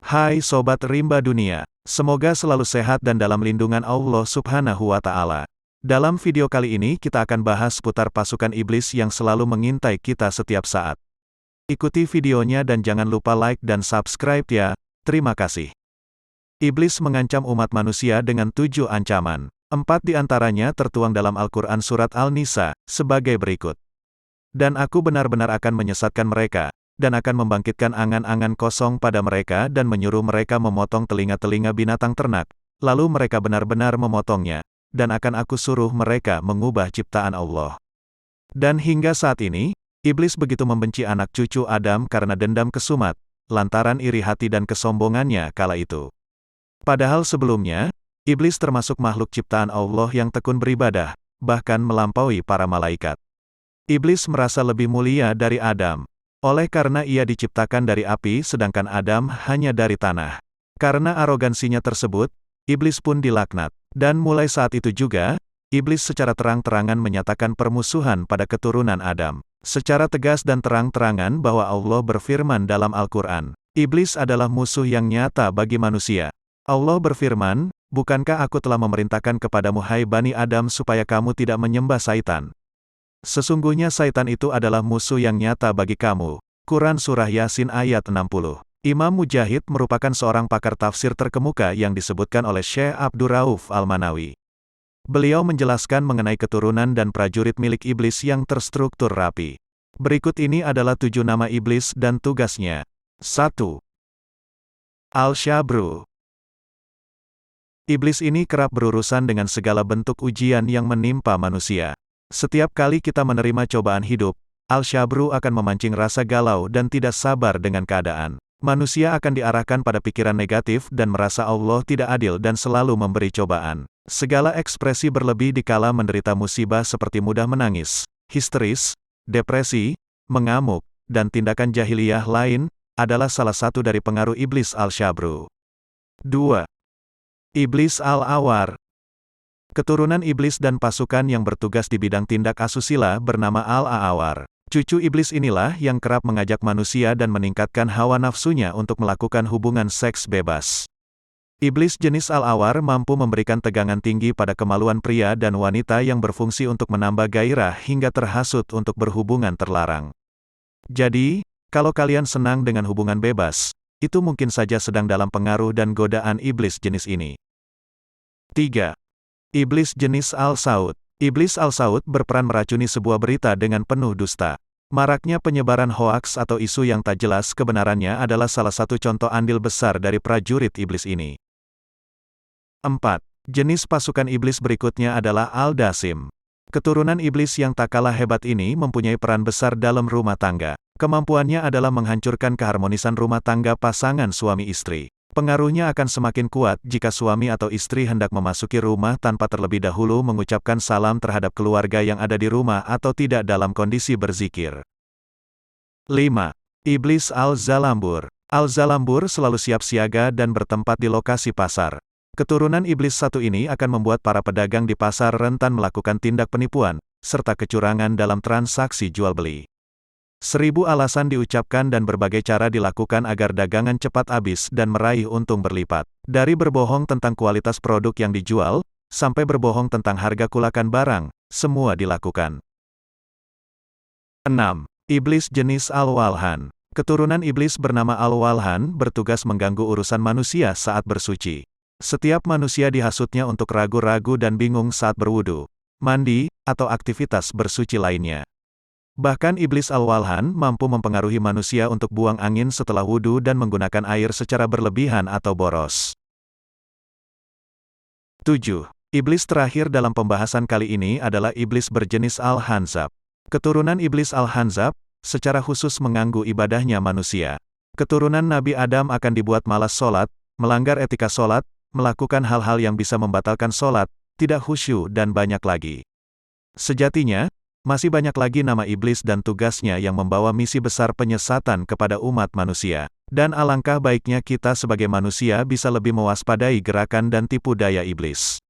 Hai Sobat Rimba Dunia, semoga selalu sehat dan dalam lindungan Allah Subhanahu wa Ta'ala. Dalam video kali ini kita akan bahas seputar pasukan iblis yang selalu mengintai kita setiap saat. Ikuti videonya dan jangan lupa like dan subscribe ya, terima kasih. Iblis mengancam umat manusia dengan 7 ancaman. 4 diantaranya tertuang dalam Al-Quran Surat Al-Nisa, sebagai berikut. Dan aku benar-benar akan menyesatkan mereka, dan akan membangkitkan angan-angan kosong pada mereka dan menyuruh mereka memotong telinga-telinga binatang ternak, lalu mereka benar-benar memotongnya, dan akan aku suruh mereka mengubah ciptaan Allah. Dan hingga saat ini, iblis begitu membenci anak cucu Adam karena dendam kesumat, lantaran iri hati dan kesombongannya kala itu. Padahal sebelumnya, iblis termasuk makhluk ciptaan Allah yang tekun beribadah, bahkan melampaui para malaikat. Iblis merasa lebih mulia dari Adam, oleh karena ia diciptakan dari api sedangkan Adam hanya dari tanah. Karena arogansinya tersebut, iblis pun dilaknat. Dan mulai saat itu juga, iblis secara terang-terangan menyatakan permusuhan pada keturunan Adam. Secara tegas dan terang-terangan bahwa Allah berfirman dalam Al-Quran, iblis adalah musuh yang nyata bagi manusia. Allah berfirman, bukankah aku telah memerintahkan kepadamu hai Bani Adam supaya kamu tidak menyembah Saitan? Sesungguhnya Saitan itu adalah musuh yang nyata bagi kamu. Quran Surah Yasin ayat 60. Imam Mujahid merupakan seorang pakar tafsir terkemuka yang disebutkan oleh Syekh Abdurrauf Al-Manawi. Beliau menjelaskan mengenai keturunan dan prajurit milik iblis yang terstruktur rapi. Berikut ini adalah 7 nama iblis dan tugasnya. 1. Al-Syabru. Iblis ini kerap berurusan dengan segala bentuk ujian yang menimpa manusia. Setiap kali kita menerima cobaan hidup, Al-Syabru akan memancing rasa galau dan tidak sabar dengan keadaan. Manusia akan diarahkan pada pikiran negatif dan merasa Allah tidak adil dan selalu memberi cobaan. Segala ekspresi berlebih dikala menderita musibah seperti mudah menangis, histeris, depresi, mengamuk, dan tindakan jahiliyah lain, adalah salah satu dari pengaruh iblis Al-Syabru. 2. Iblis Al-Awar. Keturunan iblis dan pasukan yang bertugas di bidang tindak asusila bernama Al-Awar. Cucu iblis inilah yang kerap mengajak manusia dan meningkatkan hawa nafsunya untuk melakukan hubungan seks bebas. Iblis jenis Al-Awar mampu memberikan tegangan tinggi pada kemaluan pria dan wanita yang berfungsi untuk menambah gairah hingga terhasut untuk berhubungan terlarang. Jadi, kalau kalian senang dengan hubungan bebas, itu mungkin saja sedang dalam pengaruh dan godaan iblis jenis ini. 3. Iblis jenis Al-Saud. Iblis Al-Saud berperan meracuni sebuah berita dengan penuh dusta. Maraknya penyebaran hoaks atau isu yang tak jelas kebenarannya adalah salah satu contoh andil besar dari prajurit iblis ini. 4. Jenis pasukan iblis berikutnya adalah Al-Dasim. Keturunan iblis yang tak kalah hebat ini mempunyai peran besar dalam rumah tangga. Kemampuannya adalah menghancurkan keharmonisan rumah tangga pasangan suami istri. Pengaruhnya akan semakin kuat jika suami atau istri hendak memasuki rumah tanpa terlebih dahulu mengucapkan salam terhadap keluarga yang ada di rumah atau tidak dalam kondisi berzikir. 5. Iblis Al-Zalambur. Al-Zalambur selalu siap siaga dan bertempat di lokasi pasar. Keturunan iblis satu ini akan membuat para pedagang di pasar rentan melakukan tindak penipuan, serta kecurangan dalam transaksi jual-beli. 1000 alasan diucapkan dan berbagai cara dilakukan agar dagangan cepat habis dan meraih untung berlipat. Dari berbohong tentang kualitas produk yang dijual, sampai berbohong tentang harga kulakan barang, semua dilakukan. 6. Iblis jenis Al-Walhan. Keturunan iblis bernama Al-Walhan bertugas mengganggu urusan manusia saat bersuci. Setiap manusia dihasutnya untuk ragu-ragu dan bingung saat berwudu, mandi, atau aktivitas bersuci lainnya. Bahkan iblis Al-Walhan mampu mempengaruhi manusia untuk buang angin setelah wudu dan menggunakan air secara berlebihan atau boros. 7. Iblis terakhir dalam pembahasan kali ini adalah iblis berjenis Al-Hanzab. Keturunan iblis Al-Hanzab, secara khusus mengganggu ibadahnya manusia. Keturunan Nabi Adam akan dibuat malas sholat, melanggar etika sholat, melakukan hal-hal yang bisa membatalkan sholat, tidak khusyuk dan banyak lagi. Sejatinya, masih banyak lagi nama iblis dan tugasnya yang membawa misi besar penyesatan kepada umat manusia. Dan alangkah baiknya kita sebagai manusia bisa lebih mewaspadai gerakan dan tipu daya iblis.